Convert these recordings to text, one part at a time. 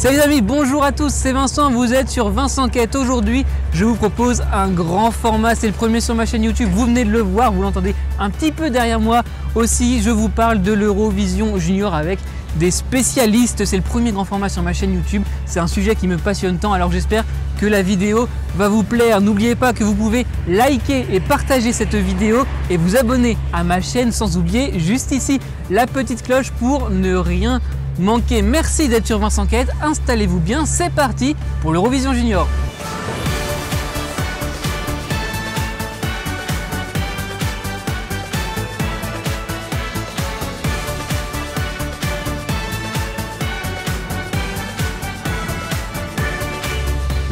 Salut les amis, bonjour à tous, c'est Vincent, vous êtes sur Vincent Quête. Aujourd'hui, je vous propose un grand format, c'est le premier sur ma chaîne YouTube, vous venez de le voir, vous l'entendez un petit peu derrière moi. Aussi, je vous parle de l'Eurovision Junior avec des spécialistes, c'est le premier grand format sur ma chaîne YouTube. C'est un sujet qui me passionne tant, alors j'espère que la vidéo va vous plaire. N'oubliez pas que vous pouvez liker et partager cette vidéo et vous abonner à ma chaîne sans oublier juste ici la petite cloche pour ne rien manquer. Merci d'être sur Vincent Quête, installez-vous bien, c'est parti pour l'Eurovision Junior.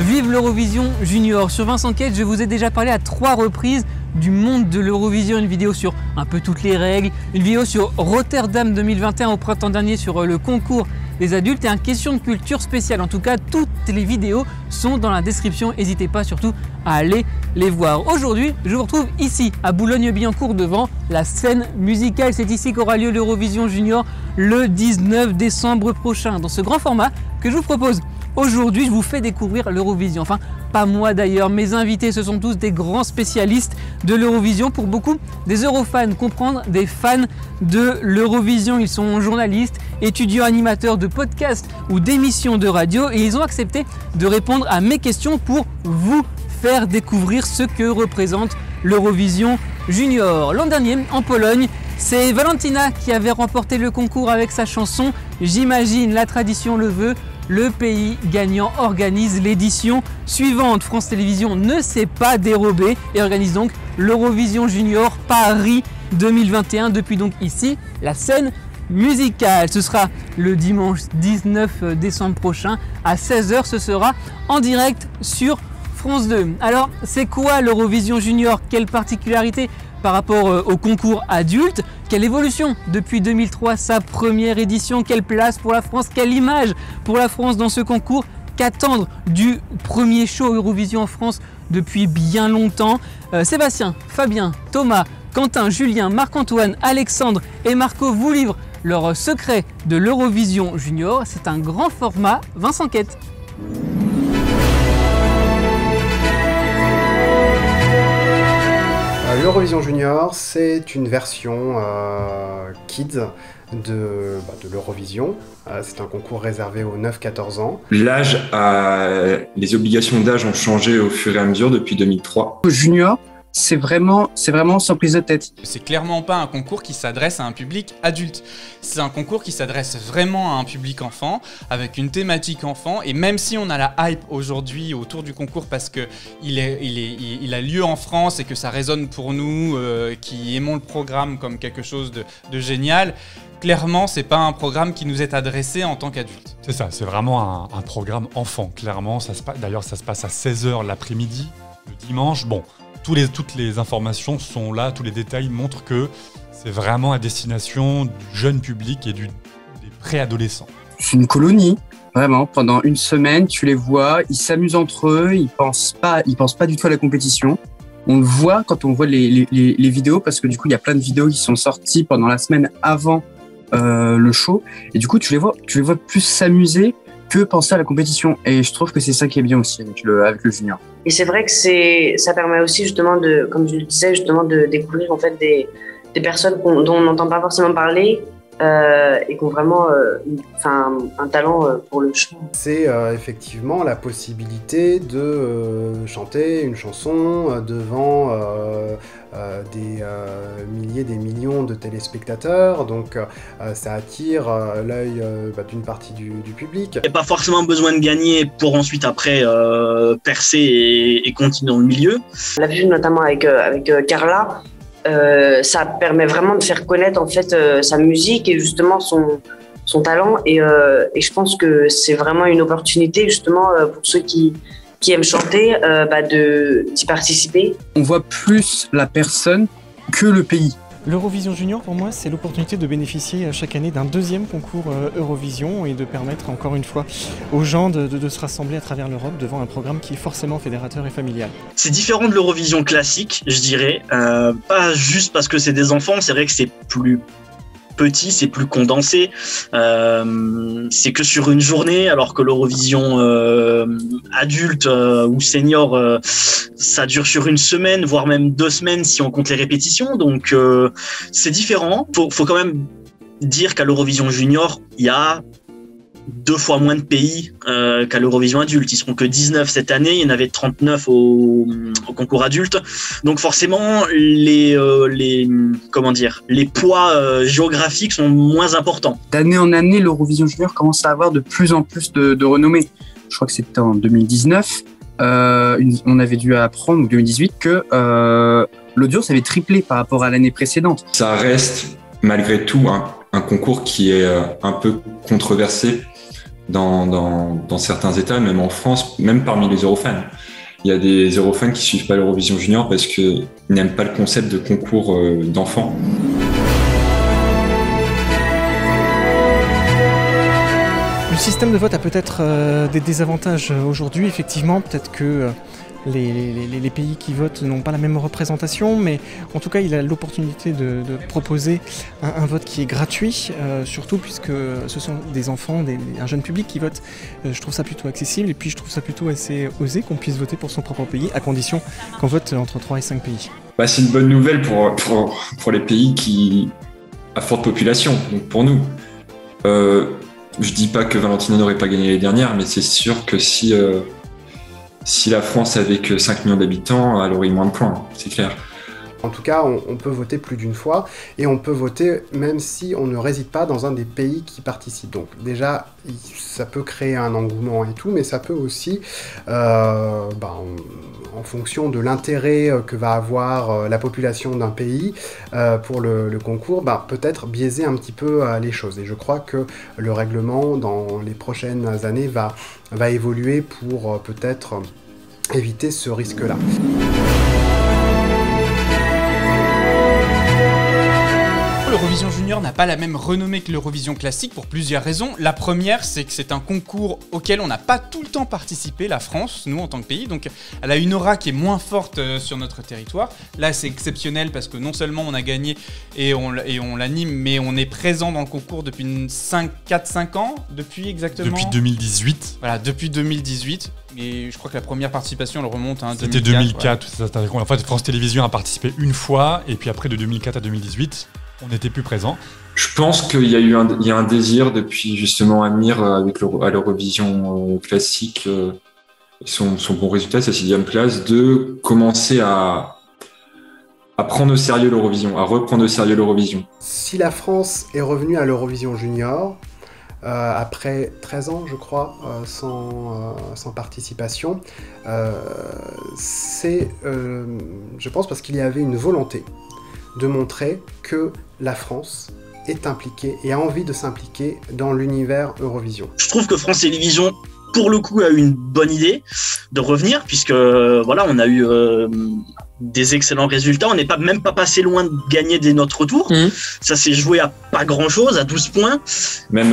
Vive l'Eurovision Junior. Sur Vincent Quête, je vous ai déjà parlé à 3 reprises du monde de l'Eurovision, une vidéo sur un peu toutes les règles, une vidéo sur Rotterdam 2021 au printemps dernier sur le concours des adultes et un question de culture spéciale. En tout cas, toutes les vidéos sont dans la description, n'hésitez pas surtout à aller les voir. Aujourd'hui, je vous retrouve ici à Boulogne-Billancourt devant la scène musicale. C'est ici qu'aura lieu l'Eurovision Junior le 19 décembre prochain. Dans ce grand format que je vous propose aujourd'hui, je vous fais découvrir l'Eurovision. Enfin, pas moi d'ailleurs, mes invités, ce sont tous des grands spécialistes de l'Eurovision. Pour beaucoup, des Eurofans, comprendre des fans de l'Eurovision. Ils sont journalistes, étudiants, animateurs de podcasts ou d'émissions de radio et ils ont accepté de répondre à mes questions pour vous faire découvrir ce que représente l'Eurovision Junior. L'an dernier, en Pologne, c'est Valentina qui avait remporté le concours avec sa chanson « J'imagine, la tradition le veut ». Le pays gagnant organise l'édition suivante. France Télévisions ne s'est pas dérobé et organise donc l'Eurovision Junior Paris 2021 depuis donc ici la scène musicale. Ce sera le dimanche 19 décembre prochain à 16 h. Ce sera en direct sur France 2. Alors, c'est quoi l'Eurovision Junior? Quelle particularité par rapport au concours adulte? Quelle évolution depuis 2003, sa première édition? Quelle place pour la France? Quelle image pour la France dans ce concours? Qu'attendre du premier show Eurovision en France depuis bien longtemps? Sébastien, Fabien, Thomas, Quentin, Julien, Marc-Antoine, Alexandre et Marco vous livrent leurs secrets de l'Eurovision Junior. C'est un grand format Vincent Quête. L'Eurovision Junior, c'est une version kids de l'Eurovision. C'est un concours réservé aux 9-14 ans. Les obligations d'âge ont changé au fur et à mesure depuis 2003. Junior, c'est vraiment sans prise de tête. C'est clairement pas un concours qui s'adresse à un public adulte. C'est un concours qui s'adresse vraiment à un public enfant, avec une thématique enfant. Et même si on a la hype aujourd'hui autour du concours parce qu'il a lieu en France et que ça résonne pour nous, qui aimons le programme comme quelque chose de génial, clairement, c'est pas un programme qui nous est adressé en tant qu'adulte. C'est ça, c'est vraiment un programme enfant. Clairement, d'ailleurs, ça se passe à 16 h l'après-midi, le dimanche. Bon. Toutes les informations sont là, tous les détails montrent que c'est vraiment à destination du jeune public et des préadolescents. C'est une colonie, vraiment. Pendant une semaine, tu les vois, ils s'amusent entre eux, ils pensent pas du tout à la compétition. On le voit quand on voit les vidéos, parce que du coup, il y a plein de vidéos qui sont sorties pendant la semaine avant le show. Et du coup, tu les vois plus s'amuser que penser à la compétition. Et je trouve que c'est ça qui est bien aussi avec le junior. Et c'est vrai que ça permet aussi justement comme je le disais, justement de découvrir en fait des personnes dont on n'entend pas forcément parler et qui ont vraiment un talent pour le chant. C'est effectivement la possibilité de chanter une chanson devant des milliers, des millions de téléspectateurs, donc ça attire l'œil d'une partie du public. Il n'y a pas forcément besoin de gagner pour ensuite après percer et continuer dans le milieu. On l'a vu notamment avec Carla, ça permet vraiment de faire connaître en fait sa musique et justement son talent et je pense que c'est vraiment une opportunité justement pour ceux qui aiment chanter d'y participer. On voit plus la personne que le pays. L'Eurovision Junior, pour moi, c'est l'opportunité de bénéficier chaque année d'un deuxième concours Eurovision et de permettre encore une fois aux gens de se rassembler à travers l'Europe devant un programme qui est forcément fédérateur et familial. C'est différent de l'Eurovision classique, je dirais. Pas juste parce que c'est des enfants, c'est vrai que c'est plus petit, c'est plus condensé. C'est que sur une journée, alors que l'Eurovision adulte ou senior, ça dure sur une semaine, voire même 2 semaines si on compte les répétitions. Donc c'est différent. Faut quand même dire qu'à l'Eurovision junior, il y a 2 fois moins de pays qu'à l'Eurovision adulte. Ils seront que 19 cette année, il y en avait 39 au concours adulte. Donc forcément, les poids géographiques sont moins importants. D'année en année, l'Eurovision junior commence à avoir de plus en plus de renommée. Je crois que c'était en 2019. On avait dû apprendre, ou 2018, que l'audience avait triplé par rapport à l'année précédente. Ça reste malgré tout un concours qui est un peu controversé dans certains États, même en France, même parmi les Eurofans. Il y a des Eurofans qui suivent pas l'Eurovision Junior parce qu'ils n'aiment pas le concept de concours d'enfants. Le système de vote a peut-être des désavantages aujourd'hui, effectivement. Peut-être que les pays qui votent n'ont pas la même représentation, mais en tout cas, il a l'opportunité de proposer un vote qui est gratuit, surtout puisque ce sont des enfants, un jeune public qui vote. Je trouve ça plutôt accessible, et puis je trouve ça plutôt assez osé qu'on puisse voter pour son propre pays, à condition qu'on vote entre 3 et 5 pays. C'est une bonne nouvelle pour les pays qui à forte population, donc pour nous. Je dis pas que Valentina n'aurait pas gagné les dernières, mais c'est sûr que si la France avait que 5 millions d'habitants, elle aurait eu moins de points, c'est clair. En tout cas, on peut voter plus d'une fois, et on peut voter même si on ne réside pas dans un des pays qui participent. Donc déjà, ça peut créer un engouement et tout, mais ça peut aussi, en fonction de l'intérêt que va avoir la population d'un pays pour le concours, peut-être biaiser un petit peu les choses. Et je crois que le règlement, dans les prochaines années, va évoluer pour peut-être éviter ce risque-là. L'Eurovision Junior n'a pas la même renommée que l'Eurovision classique pour plusieurs raisons. La première, c'est que c'est un concours auquel on n'a pas tout le temps participé, la France, nous en tant que pays, donc elle a une aura qui est moins forte sur notre territoire. Là, c'est exceptionnel parce que non seulement on a gagné et on l'anime, mais on est présent dans le concours depuis 4-5 ans, depuis exactement... Depuis 2018. Voilà, depuis 2018. Et je crois que la première participation, elle remonte à 2004. C'était 2004. Ouais. En fait, France Télévisions a participé une fois, et puis après, de 2004 à 2018, on n'était plus présent. Je pense qu'il y a un désir depuis justement Amir à l'Eurovision classique et son bon résultat, sa 6e place, de commencer à prendre au sérieux l'Eurovision, à reprendre au sérieux l'Eurovision. Si la France est revenue à l'Eurovision Junior, après 13 ans, je crois, sans participation, c'est, je pense, parce qu'il y avait une volonté de montrer que la France est impliquée et a envie de s'impliquer dans l'univers Eurovision. Je trouve que France Télévisions, pour le coup, a eu une bonne idée de revenir, puisque on a eu des excellents résultats. On n'est même pas passé loin de gagner dès notre tour. Ça s'est joué à pas grand-chose, à 12 points. Même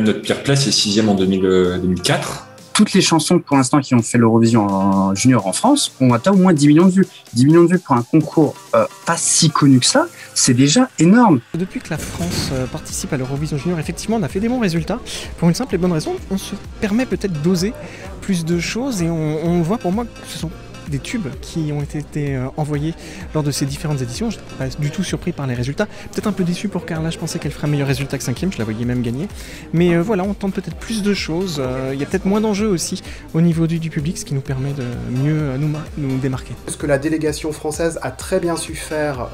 notre pire place est 6e en 2004. Toutes les chansons pour l'instant qui ont fait l'Eurovision junior en France ont atteint au moins 10 millions de vues. 10 millions de vues pour un concours pas si connu que ça, c'est déjà énorme. Depuis que la France participe à l'Eurovision junior, effectivement, on a fait des bons résultats. Pour une simple et bonne raison, on se permet peut-être d'oser plus de choses, et on voit pour moi que ce sont des tubes qui ont été envoyés lors de ces différentes éditions. Je n'étais pas du tout surpris par les résultats. Peut-être un peu déçu pour Carla, je pensais qu'elle ferait un meilleur résultat que 5e, je la voyais même gagner. Mais on tente peut-être plus de choses. Il y a peut-être moins d'enjeux aussi au niveau du public, ce qui nous permet de mieux nous démarquer. Ce que la délégation française a très bien su faire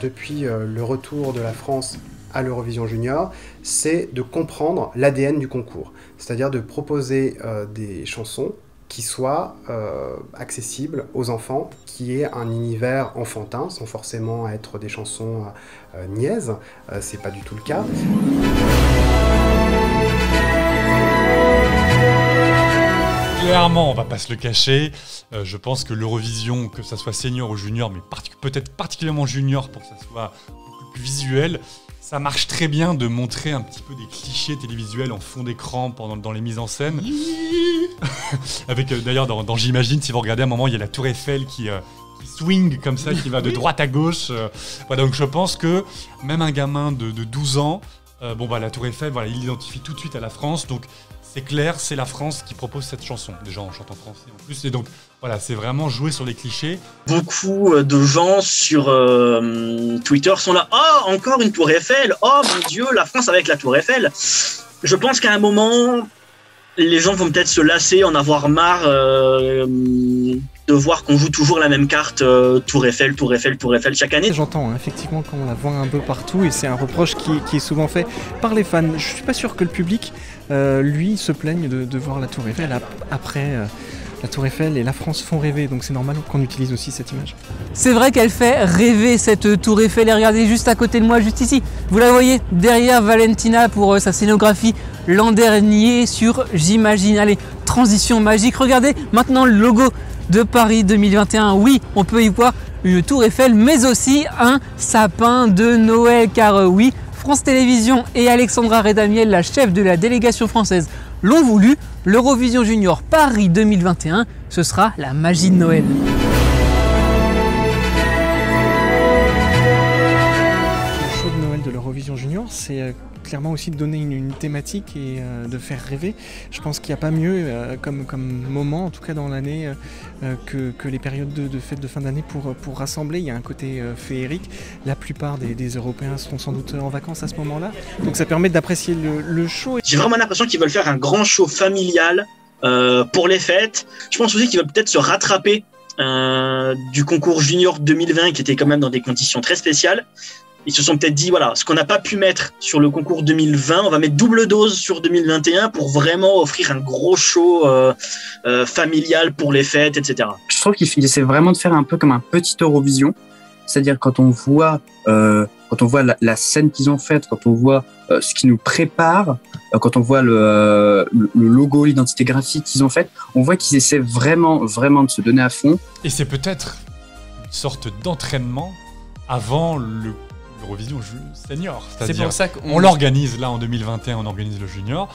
depuis le retour de la France à l'Eurovision Junior, c'est de comprendre l'ADN du concours. C'est-à-dire de proposer des chansons qui soit accessible aux enfants, qui est un univers enfantin, sans forcément être des chansons niaises, c'est pas du tout le cas. Clairement, on va pas se le cacher, je pense que l'Eurovision, que ça soit senior ou junior, mais peut-être particulièrement junior pour que ça soit beaucoup plus visuel, ça marche très bien de montrer un petit peu des clichés télévisuels en fond d'écran dans les mises en scène. Avec d'ailleurs dans J'imagine, si vous regardez à un moment, il y a la Tour Eiffel qui swing comme ça, qui va de droite à gauche. Voilà, donc je pense que même un gamin de 12 ans, la Tour Eiffel, voilà, il l'identifie tout de suite à la France. Donc c'est clair, c'est la France qui propose cette chanson. Déjà, on chante en français en plus. Et donc, voilà, c'est vraiment jouer sur les clichés. Beaucoup de gens sur Twitter sont là. Oh, encore une Tour Eiffel. Oh mon Dieu, la France avec la Tour Eiffel. Je pense qu'à un moment, les gens vont peut-être se lasser, en avoir marre de voir qu'on joue toujours la même carte, Tour Eiffel, Tour Eiffel, Tour Eiffel chaque année. J'entends effectivement quand on la voit un peu partout et c'est un reproche qui est souvent fait par les fans. Je suis pas sûr que le public, lui, se plaigne de voir la Tour Eiffel après. La Tour Eiffel et la France font rêver, donc c'est normal qu'on utilise aussi cette image. C'est vrai qu'elle fait rêver cette Tour Eiffel, et regardez juste à côté de moi, juste ici, vous la voyez derrière Valentina pour sa scénographie l'an dernier sur J'imagine. Allez, transition magique, regardez maintenant le logo de Paris 2021. Oui, on peut y voir une Tour Eiffel, mais aussi un sapin de Noël, car oui, France Télévisions et Alexandra Redamiel, la chef de la délégation française, l'ont voulu. L'Eurovision Junior Paris 2021, ce sera la magie de Noël. Le show de Noël de l'Eurovision Junior, c'est clairement aussi de donner une thématique et de faire rêver. Je pense qu'il n'y a pas mieux comme moment, en tout cas dans l'année, que les périodes de fêtes de fin d'année pour rassembler. Il y a un côté féerique. La plupart des Européens seront sans doute en vacances à ce moment-là. Donc ça permet d'apprécier le show. J'ai vraiment l'impression qu'ils veulent faire un grand show familial pour les fêtes. Je pense aussi qu'ils veulent peut-être se rattraper du concours junior 2020 qui était quand même dans des conditions très spéciales. Ils se sont peut-être dit, voilà, ce qu'on n'a pas pu mettre sur le concours 2020, on va mettre double dose sur 2021 pour vraiment offrir un gros show familial pour les fêtes, etc. Je trouve qu'ils essaient vraiment de faire un peu comme un petit Eurovision. C'est-à-dire quand on voit la scène qu'ils ont faite, quand on voit ce qui nous prépare, quand on voit le logo, l'identité graphique qu'ils ont faite, on voit qu'ils essaient vraiment de se donner à fond. Et c'est peut-être une sorte d'entraînement avant l'Eurovision Senior. C'est pour ça on l'organise là en 2021, on organise le Junior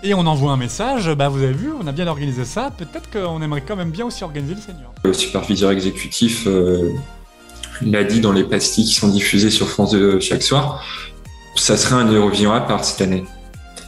et on envoie un message, vous avez vu, on a bien organisé ça, peut-être qu'on aimerait quand même bien aussi organiser le Senior. Le superviseur exécutif l'a dit dans les pastilles qui sont diffusées sur France 2 chaque soir, ça serait un Eurovision à part cette année.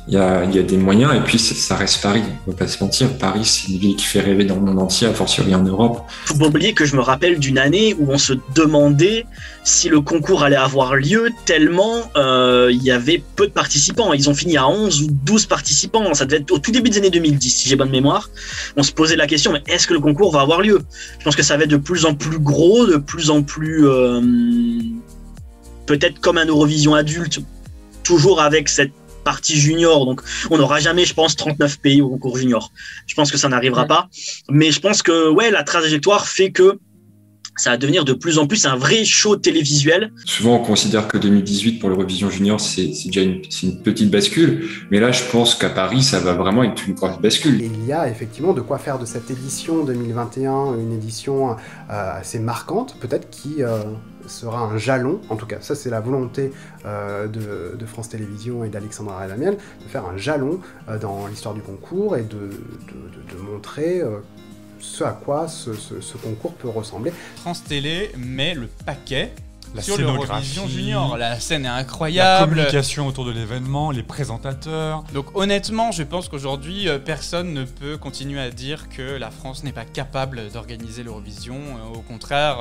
Il y a des moyens et puis ça reste Paris, on ne va pas se mentir. Paris, c'est une ville qui fait rêver dans le monde entier, a fortiori en Europe. Faut pas oublier que je me rappelle d'une année où on se demandait si le concours allait avoir lieu tellement il y avait peu de participants. Ils ont fini à 11 ou 12 participants. Ça devait être au tout début des années 2010, si j'ai bonne mémoire. On se posait la question, mais est-ce que le concours va avoir lieu? Je pense que ça va être de plus en plus gros, de plus en plus... peut-être comme un Eurovision adulte, toujours avec cette partie junior, donc on n'aura jamais, je pense, 39 pays au concours junior. Je pense que ça n'arrivera pas, mais je pense que la trajectoire fait que ça va devenir de plus en plus un vrai show télévisuel. Souvent, on considère que 2018 pour l'Eurovision Junior, c'est déjà une petite bascule, mais là, je pense qu'à Paris, ça va vraiment être une grosse bascule. Et il y a effectivement de quoi faire de cette édition 2021 une édition assez marquante, peut-être qui sera un jalon, en tout cas, ça c'est la volonté de France Télévisions et d'Alexandra Redamiel, de faire un jalon dans l'histoire du concours et de montrer ce à quoi ce concours peut ressembler. France Télé met le paquet sur scénographie, l'Eurovision Junior. La scène est incroyable. La communication autour de l'événement, les présentateurs. Donc honnêtement, je pense qu'aujourd'hui, personne ne peut continuer à dire que la France n'est pas capable d'organiser l'Eurovision. Au contraire,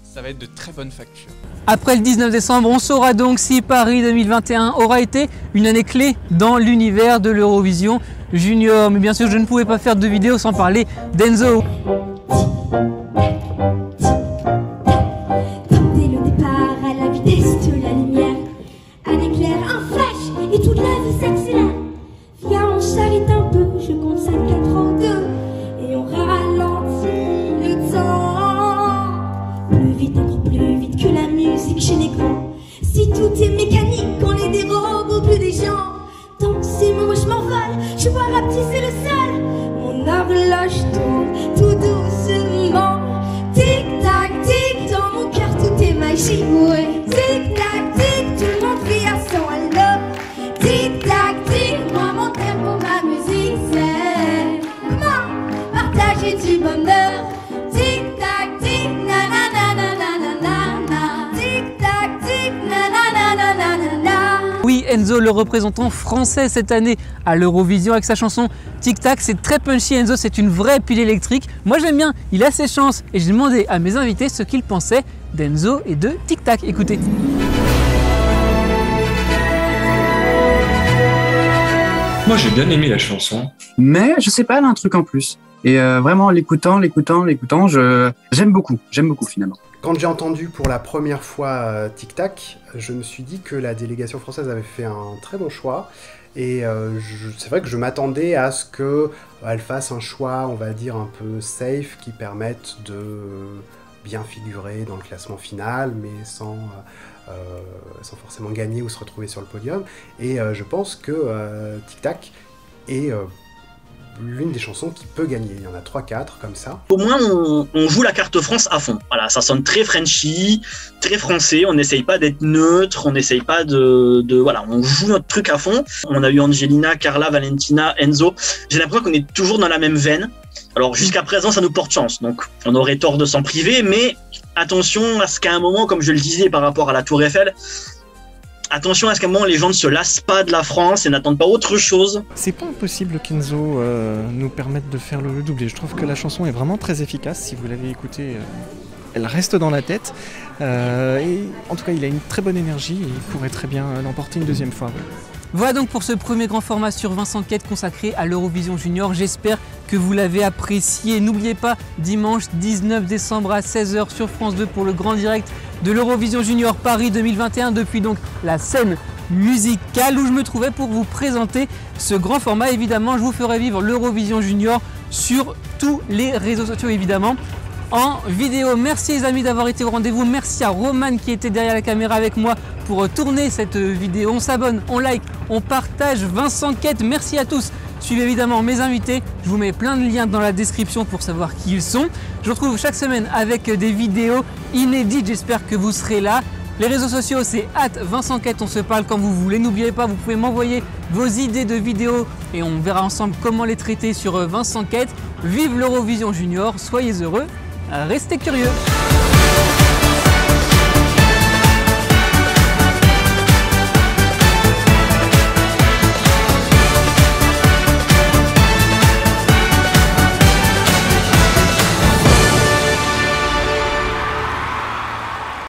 ça va être de très bonne facture. Après le 19 décembre, on saura donc si Paris 2021 aura été une année clé dans l'univers de l'Eurovision Junior. Mais bien sûr, je ne pouvais pas faire de vidéo sans parler d'Enzo. Dès le départ, à la vitesse de la lumière, un éclair, un flash, et toute la vie s'accélère. Viens, on s'arrête un peu, je compte 5, 4, 3, 2, et on ralentit le temps. Plus vite, encore plus vite que la musique chez l'écran. Si tout est mécanique, on les dérobe au plus des gens. Dans ces moments, je m'envole, je vois rapetisser le sol. Mon horloge tourne tout doucement. Tic-tac, tic, dans mon cœur tout est magie. Ouais. Tic-tac, tic, tout le monde crie à son allo. Tic-tac, tic, moi mon tempo, ma musique, c'est comment partager du bonheur. Tic-tac, tic, nanana. Enzo, le représentant français cette année à l'Eurovision avec sa chanson Tic Tac. C'est très punchy, Enzo, c'est une vraie pile électrique. Moi j'aime bien, il a ses chances et j'ai demandé à mes invités ce qu'ils pensaient d'Enzo et de Tic Tac. Écoutez. Moi j'ai bien aimé la chanson. Mais je sais pas, elle a un truc en plus. Et vraiment, l'écoutant, j'aime beaucoup finalement. Quand j'ai entendu pour la première fois Tic Tac, je me suis dit que la délégation française avait fait un très bon choix. Et c'est vrai que je m'attendais à ce qu'elle fasse un choix, on va dire, un peu safe, qui permette de bien figurer dans le classement final, mais sans forcément gagner ou se retrouver sur le podium. Et je pense que Tic Tac est l'une des chansons qui peut gagner. Il y en a 3-4 comme ça. Au moins, on joue la carte France à fond. Voilà, ça sonne très Frenchy, très français. On n'essaye pas d'être neutre, on n'essaye pas voilà, on joue notre truc à fond. On a eu Angelina, Carla, Valentina, Enzo. J'ai l'impression qu'on est toujours dans la même veine. Alors jusqu'à présent, ça nous porte chance. Donc on aurait tort de s'en priver, mais attention à ce qu'à un moment, comme je le disais par rapport à la Tour Eiffel, attention à ce qu'à un moment les gens ne se lassent pas de la France et n'attendent pas autre chose. C'est pas impossible qu'Enzo nous permette de faire le doublé. Je trouve que la chanson est vraiment très efficace. Si vous l'avez écoutée, elle reste dans la tête. Et en tout cas, il a une très bonne énergie et il pourrait très bien l'emporter une deuxième fois. Ouais. Voilà donc pour ce premier grand format sur 20 enquêtes consacré à l'Eurovision Junior. J'espère que vous l'avez apprécié. N'oubliez pas, dimanche 19 décembre à 16h sur France 2 pour le grand direct de l'Eurovision Junior Paris 2021 depuis donc la scène musicale où je me trouvais pour vous présenter ce grand format. Évidemment, je vous ferai vivre l'Eurovision Junior sur tous les réseaux sociaux évidemment. En vidéo. Merci les amis d'avoir été au rendez-vous. Merci à Roman qui était derrière la caméra avec moi pour tourner cette vidéo. On s'abonne, on like, on partage 20 enquêtes. Merci à tous. Suivez évidemment mes invités. Je vous mets plein de liens dans la description pour savoir qui ils sont. Je vous retrouve chaque semaine avec des vidéos inédites. J'espère que vous serez là. Les réseaux sociaux, c'est @20 enquêtes. On se parle quand vous voulez. N'oubliez pas, vous pouvez m'envoyer vos idées de vidéos et on verra ensemble comment les traiter sur 20 enquêtes. Vive l'Eurovision Junior. Soyez heureux. Restez curieux.